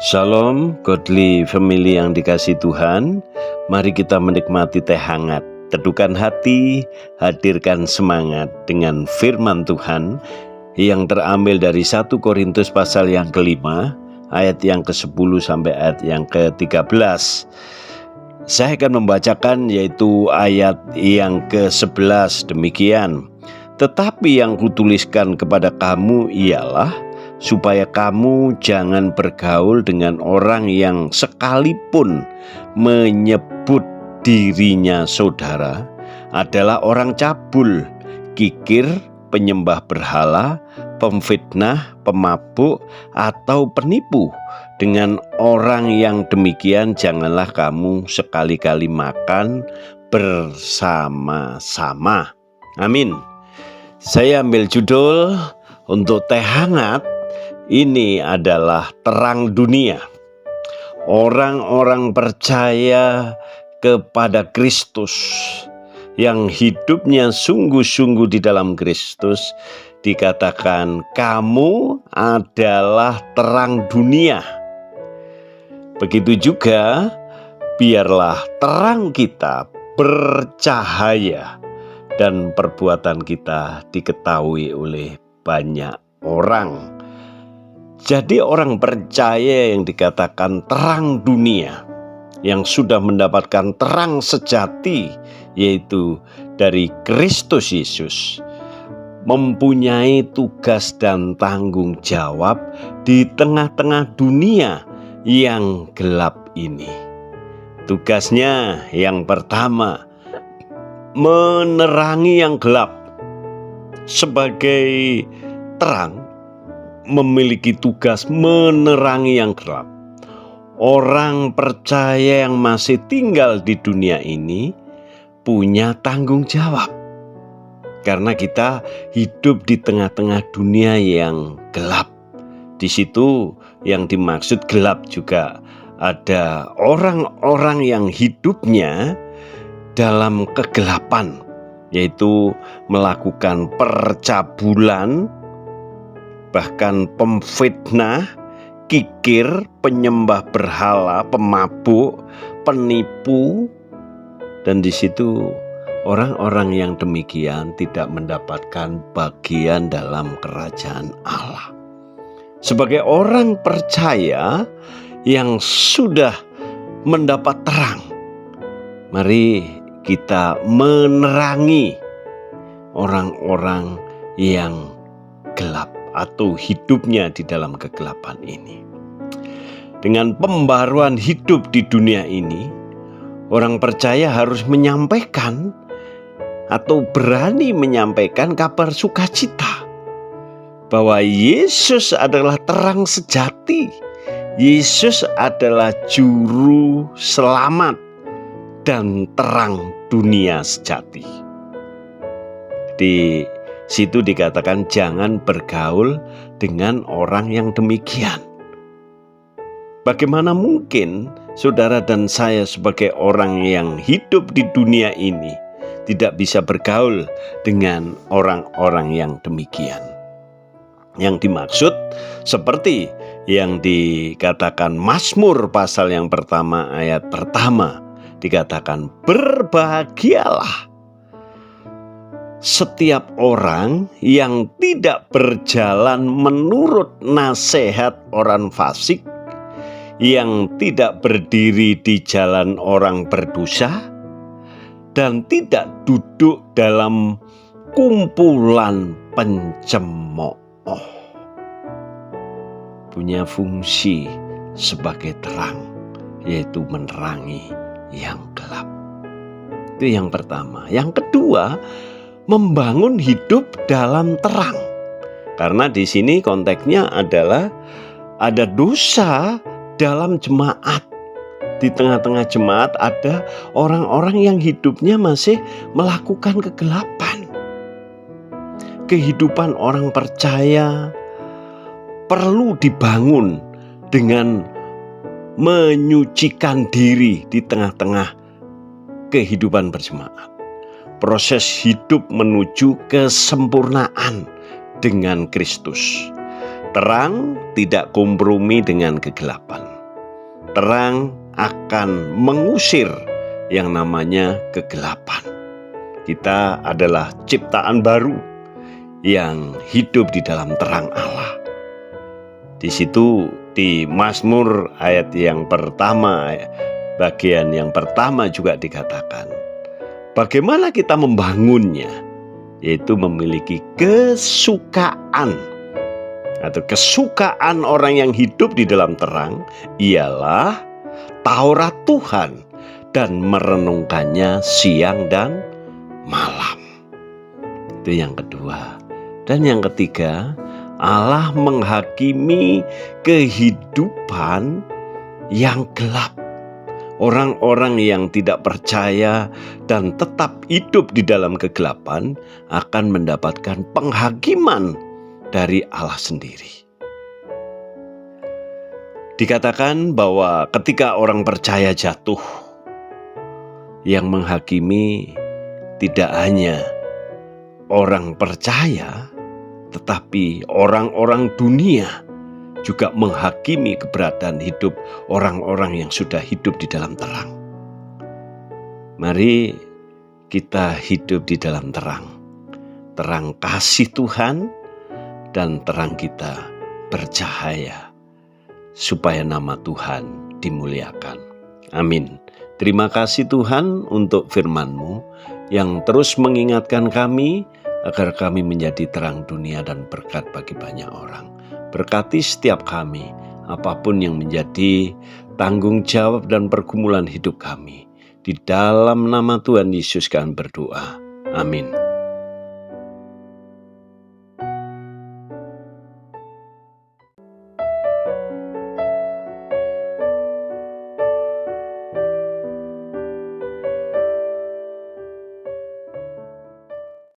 Shalom, godly family yang dikasihi Tuhan. Mari kita menikmati teh hangat, teduhkan hati, hadirkan semangat dengan firman Tuhan yang terambil dari 1 Korintus pasal yang ke-5, ayat yang ke-10 sampai ayat yang ke-13. Saya akan membacakan yaitu ayat yang ke-11 demikian. Tetapi yang kutuliskan kepada kamu ialah supaya kamu jangan bergaul dengan orang yang sekalipun menyebut dirinya saudara adalah orang cabul, kikir, penyembah berhala, pemfitnah, pemabuk, atau penipu. Dengan orang yang demikian janganlah kamu sekali-kali makan bersama-sama. Amin. Saya ambil judul untuk teh hangat. Ini adalah terang dunia. Orang-orang percaya kepada Kristus yang hidupnya sungguh-sungguh di dalam Kristus dikatakan kamu adalah terang dunia. Begitu juga biarlah terang kita bercahaya dan perbuatan kita diketahui oleh banyak orang. Jadi orang percaya yang dikatakan terang dunia, yang sudah mendapatkan terang sejati, yaitu dari Kristus Yesus, mempunyai tugas dan tanggung jawab di tengah-tengah dunia yang gelap ini. Tugasnya yang pertama, menerangi yang gelap. Sebagai terang, memiliki tugas menerangi yang gelap. Orang percaya yang masih tinggal di dunia ini punya tanggung jawab. Karena kita hidup di tengah-tengah dunia yang gelap. Di situ yang dimaksud gelap juga ada orang-orang yang hidupnya dalam kegelapan, yaitu melakukan percabulan, bahkan pemfitnah, kikir, penyembah berhala, pemabuk, penipu. Dan di situ orang-orang yang demikian tidak mendapatkan bagian dalam kerajaan Allah. Sebagai orang percaya yang sudah mendapat terang, mari kita menerangi orang-orang yang gelap atau hidupnya di dalam kegelapan ini. Dengan pembaruan hidup di dunia ini, orang percaya harus menyampaikan atau berani menyampaikan kabar sukacita bahwa Yesus adalah terang sejati. Yesus adalah juru selamat dan terang dunia sejati. Di situ dikatakan jangan bergaul dengan orang yang demikian. Bagaimana mungkin saudara dan saya sebagai orang yang hidup di dunia ini tidak bisa bergaul dengan orang-orang yang demikian? Yang dimaksud seperti yang dikatakan Mazmur pasal yang pertama ayat pertama, dikatakan berbahagialah setiap orang yang tidak berjalan menurut nasihat orang fasik, yang tidak berdiri di jalan orang berdosa, dan tidak duduk dalam kumpulan pencemooh. Punya fungsi sebagai terang, yaitu menerangi yang gelap. Itu yang pertama. Yang kedua, membangun hidup dalam terang. Karena di sini konteksnya adalah ada dosa dalam jemaat. Di tengah-tengah jemaat ada orang-orang yang hidupnya masih melakukan kegelapan. Kehidupan orang percaya perlu dibangun dengan menyucikan diri di tengah-tengah kehidupan berjemaat. Proses hidup menuju kesempurnaan dengan Kristus. Terang tidak kompromi dengan kegelapan. Terang akan mengusir yang namanya kegelapan. Kita adalah ciptaan baru yang hidup di dalam terang Allah. Di situ di Mazmur ayat yang pertama, bagian yang pertama juga dikatakan, bagaimana kita membangunnya, yaitu memiliki kesukaan. Atau kesukaan orang yang hidup di dalam terang ialah Taurat Tuhan dan merenungkannya siang dan malam. Itu yang kedua. Dan yang ketiga, Allah menghakimi kehidupan yang gelap. Orang-orang yang tidak percaya dan tetap hidup di dalam kegelapan akan mendapatkan penghakiman dari Allah sendiri. Dikatakan bahwa ketika orang percaya jatuh, yang menghakimi tidak hanya orang percaya, tetapi orang-orang dunia juga menghakimi keberadaan hidup orang-orang yang sudah hidup di dalam terang. Mari kita hidup di dalam terang. Terang kasih Tuhan dan terang kita bercahaya supaya nama Tuhan dimuliakan. Amin. Terima kasih Tuhan untuk firman-Mu yang terus mengingatkan kami agar kami menjadi terang dunia dan berkat bagi banyak orang. Berkati setiap kami, apapun yang menjadi tanggung jawab dan pergumulan hidup kami. Di dalam nama Tuhan Yesus kami berdoa. Amin.